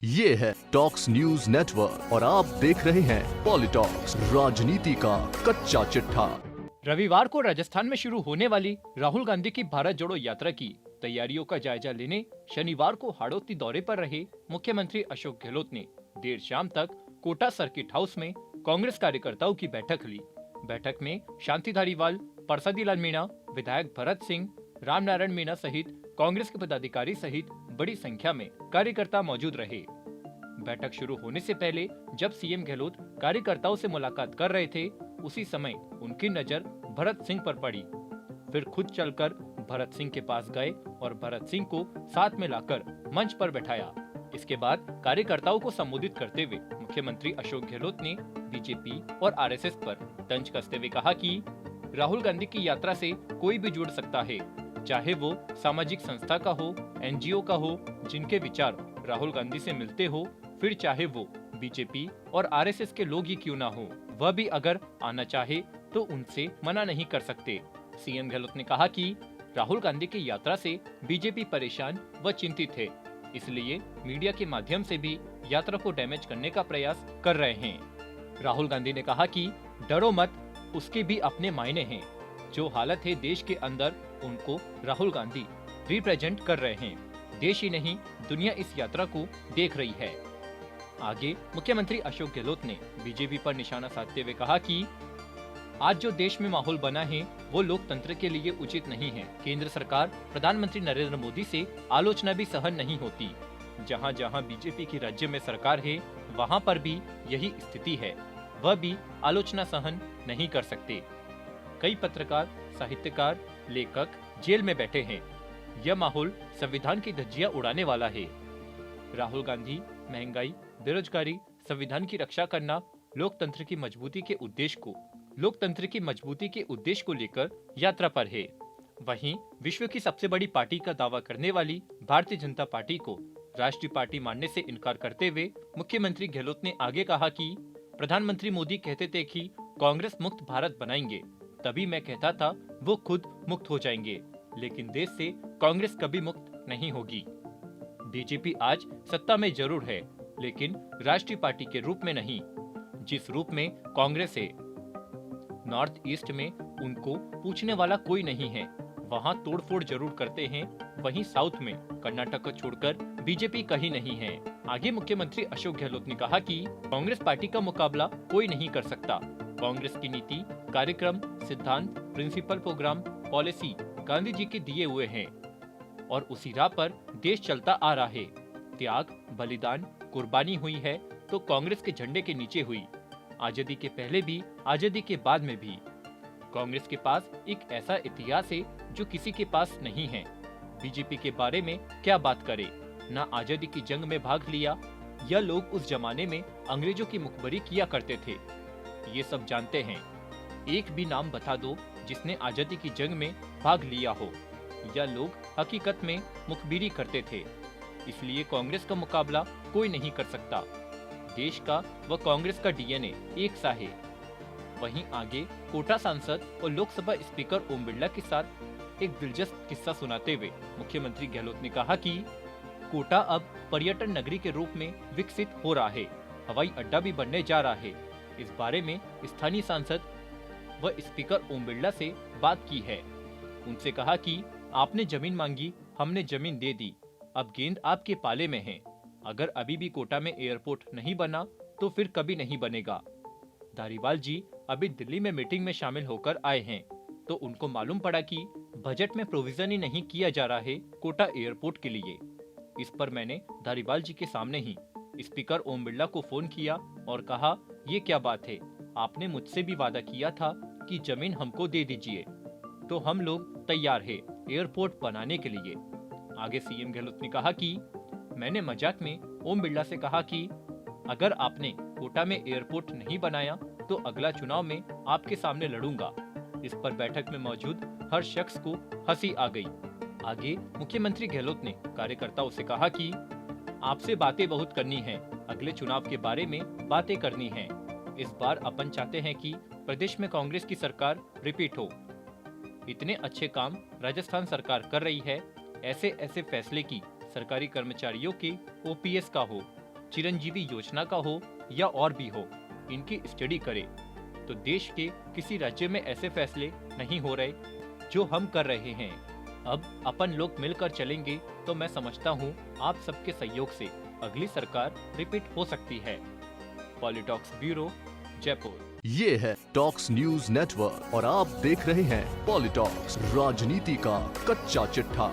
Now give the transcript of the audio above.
ये है talks news network और आप देख रहे हैं पॉलिटॉक्स, राजनीति का कच्चा चिट्ठा। रविवार को राजस्थान में शुरू होने वाली राहुल गांधी की भारत जोड़ो यात्रा की तैयारियों का जायजा लेने शनिवार को हाड़ौती दौरे पर रहे मुख्यमंत्री अशोक गहलोत ने देर शाम तक कोटा सर्किट हाउस में कांग्रेस कार्यकर्ताओं की बैठक ली। बैठक में शांति धारीवाल, परसादी लाल मीणा, विधायक भरत सिंह, रामनारायण मीणा सहित कांग्रेस के पदाधिकारी सहित बड़ी संख्या में कार्यकर्ता मौजूद रहे। बैठक शुरू होने से पहले जब सीएम गहलोत कार्यकर्ताओं से मुलाकात कर रहे थे, उसी समय उनकी नजर भरत सिंह पर पड़ी। फिर खुद चलकर भरत सिंह के पास गए और भरत सिंह को साथ में लाकर मंच पर बैठाया। इसके बाद कार्यकर्ताओं को संबोधित करते हुए मुख्यमंत्री अशोक गहलोत ने बीजेपी और आरएसएस पर तंज कसते हुए कहा कि राहुल गांधी की यात्रा से कोई भी जुड़ सकता है, चाहे वो सामाजिक संस्था का हो, एनजीओ का हो, जिनके विचार राहुल गांधी से मिलते हो, फिर चाहे वो बीजेपी और आरएसएस के लोग ही क्यों ना हो, वह भी अगर आना चाहे तो उनसे मना नहीं कर सकते। सीएम गहलोत ने कहा कि राहुल गांधी की यात्रा से बीजेपी परेशान व चिंतित है, इसलिए मीडिया के माध्यम से भी यात्रा को डैमेज करने का प्रयास कर रहे हैं। राहुल गांधी ने कहा कि डरो मत, उसके भी अपने मायने हैं। जो हालत है देश के अंदर, उनको राहुल गांधी रिप्रेजेंट कर रहे हैं। देश ही नहीं, दुनिया इस यात्रा को देख रही है। आगे मुख्यमंत्री अशोक गहलोत ने बीजेपी पर निशाना साधते हुए कहा कि आज जो देश में माहौल बना है वो लोकतंत्र के लिए उचित नहीं है। केंद्र सरकार, प्रधानमंत्री नरेंद्र मोदी से आलोचना भी सहन नहीं होती। जहां जहां बीजेपी की राज्य में सरकार है, वहां पर भी यही स्थिति है, वह भी आलोचना सहन नहीं कर सकते। कई पत्रकार, साहित्यकार, लेखक जेल में बैठे हैं। यह माहौल संविधान की धज्जियां उड़ाने वाला है। राहुल गांधी महंगाई, बेरोजगारी, संविधान की रक्षा करना, लोकतंत्र की मजबूती के उद्देश्य को लेकर यात्रा पर है। वहीं विश्व की सबसे बड़ी पार्टी का दावा करने वाली भारतीय जनता पार्टी को राष्ट्रीय पार्टी मानने से इनकार करते हुए मुख्यमंत्री गहलोत ने आगे कहा कि प्रधानमंत्री मोदी कहते थे कि कांग्रेस मुक्त भारत बनाएंगे, तभी मैं कहता था वो खुद मुक्त हो जाएंगे, लेकिन देश से कांग्रेस कभी मुक्त नहीं होगी। बीजेपी आज सत्ता में जरूर है, लेकिन राष्ट्रीय पार्टी के रूप में नहीं, जिस रूप में कांग्रेस है। नॉर्थ ईस्ट में उनको पूछने वाला कोई नहीं है, वहाँ तोड़फोड़ जरूर करते हैं। वहीं साउथ में कर्नाटक को छोड़कर बीजेपी कहीं नहीं है। आगे मुख्यमंत्री अशोक गहलोत ने कहा कि कांग्रेस पार्टी का मुकाबला कोई नहीं कर सकता। कांग्रेस की नीति, कार्यक्रम, सिद्धांत, principal, programme, policy Gandhi ji के दिए हुए हैं और उसी राह पर देश चलता आ रहा है। त्याग, बलिदान, कुर्बानी हुई है तो कांग्रेस के झंडे के नीचे हुई। आजादी के पहले भी, आजादी के बाद में भी। कांग्रेस के पास एक ऐसा इतिहास है जो किसी के पास नहीं है। बीजेपी के बारे में क्या बात करे, ना आजादी की जंग में भाग लिया। यह लोग उस जमाने में अंग्रेजों की मुखबरी किया करते थे, ये सब जानते हैं। एक भी नाम बता दो जिसने आजादी की जंग में भाग लिया हो। यह लोग हकीकत में मुखबिरी करते थे, इसलिए कांग्रेस का मुकाबला कोई नहीं कर सकता। देश का व कांग्रेस का डीएनए एक सा है। वहीं आगे कोटा सांसद और लोकसभा स्पीकर ओम बिरला के साथ एक दिलचस्प किस्सा सुनाते हुए मुख्यमंत्री गहलोत ने कहा कि कोटा अब पर्यटन नगरी के रूप में विकसित हो रहा है, हवाई अड्डा भी बनने जा रहा है। इस बारे में स्थानीय सांसद व स्पीकर ओम बिरला से बात की है। उनसे कहा कि आपने जमीन मांगी, हमने जमीन दे दी, अब गेंद आपके पाले में है। अगर अभी भी कोटा में एयरपोर्ट नहीं बना तो फिर कभी नहीं बनेगा। धारीवाल जी अभी दिल्ली में मीटिंग में शामिल होकर आए हैं, तो उनको मालूम पड़ा कि बजट में प्रोविजन ही नहीं किया जा रहा है कोटा एयरपोर्ट के लिए। इस पर मैंने धारीवाल जी के सामने ही स्पीकर ओम बिरला को फोन किया और कहा, ये क्या बात है, आपने मुझसे भी वादा किया था कि जमीन हमको दे दीजिए, तो हम लोग तैयार है एयरपोर्ट बनाने के लिए। आगे सीएम गहलोत ने कहा कि मैंने मजाक में ओम बिरला से कहा कि अगर आपने कोटा में एयरपोर्ट नहीं बनाया तो अगला चुनाव में आपके सामने लड़ूंगा। इस पर बैठक में मौजूद हर शख्स को हंसी आ गई। आगे मुख्यमंत्री गहलोत ने कार्यकर्ताओं से कहा कि आपसे बातें बहुत करनी है, अगले चुनाव के बारे में बातें करनी है। इस बार अपन चाहते हैं कि प्रदेश में कांग्रेस की सरकार रिपीट हो। इतने अच्छे काम राजस्थान सरकार कर रही है, ऐसे ऐसे फैसले की सरकारी कर्मचारियों के ओपीएस का हो, चिरंजीवी योजना का हो या और भी हो, इनकी स्टडी करें तो देश के किसी राज्य में ऐसे फैसले नहीं हो रहे जो हम कर रहे हैं। अब अपन लोग मिलकर चलेंगे तो मैं समझता हूँ आप सबके सहयोग से अगली सरकार रिपीट हो सकती है। पॉलिटॉक्स ब्यूरो, जयपुर। ये है टॉक्स न्यूज नेटवर्क और आप देख रहे हैं पॉलिटॉक्स, राजनीति का कच्चा चिट्ठा।